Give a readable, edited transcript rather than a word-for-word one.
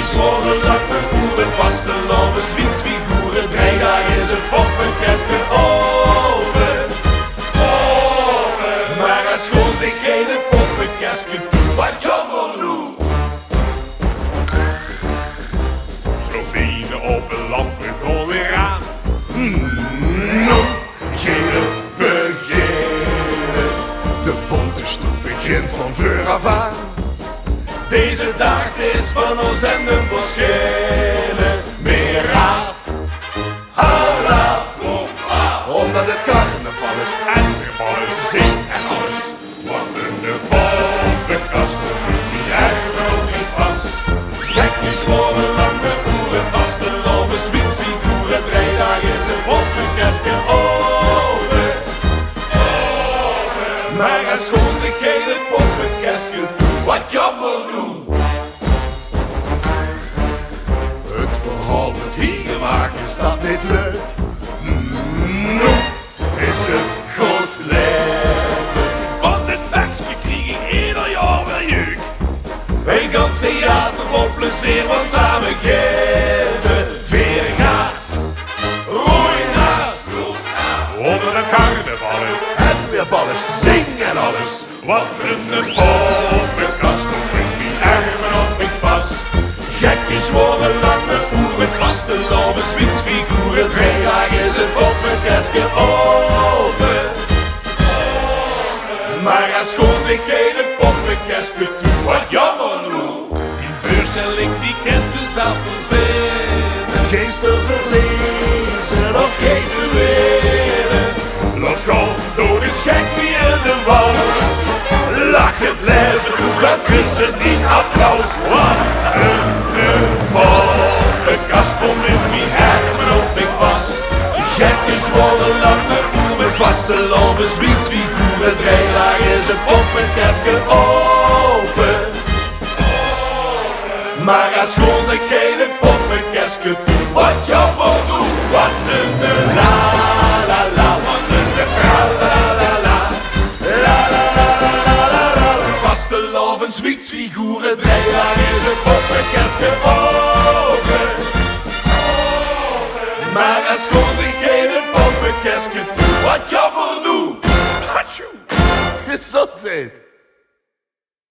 Gekkies worden lange boeren, vaste loven, zwietsfiguren. 3 dagen is het poppenkastje open. Maar als schoon zich geen poppenkastje toe, wat jammerloe. Zo binnen op een lampen gewoon weer aan. Gele beginnen, de bonte stoep begint van voor af aan. Deze dag is van ons en de boschelen. Meer af, hou af, kom af. Omdat het carnaval is en weer alles, zing en alles. Wat een poppenkast komt niet echt ook niet vast. Gekkies worden lange boeren, vaste loven, zwietsfiguren. 3 dagen is het poppenkastje open. Maar als schoon zich geen het poppenkastje toe, wat jammerloe. Het verhaal met hier maken, is dat niet leuk? Is het goed leven? Van het bakje krijg ik ieder jaar weer jeuk. Een gans theater vol plezier wat samen geven. Veergaas, roeinaas, Onder de carnaval is en weer balles, zing en alles. wat een poppenkast komt in die armen op ik vast. Gekkies worden lange boeren, vaste loven, zwietsfiguren. 3 dagen is het poppenkastje open. Maar als schoon zich geen poppenkastje toe, wat jammerloe. Die voorstelling die kent ze zelf verzinnen. Geesten verlezen of geesten winnen. Laat gaan door de Gekkie in de wals. Lach het leven toe, dan is het niet applaus. wat een Poppenkast komt in mijn armen op ik vast. Gekkies worden lange boeren, vaste loven, zwietsfiguren. 3 dagen is het poppenkastje open. Maar als schoon zich geen poppenkastje toe, wat jammerloe. Wat een la la la, wat een tra la la la. La la la la la la la. Vaste loven, zwietsfiguren. 3 dagen is het poppenkastje open. Maar als schoon zich geen poppenkastje toe, wat jammerloe. Hatsjoe. Gezondheid.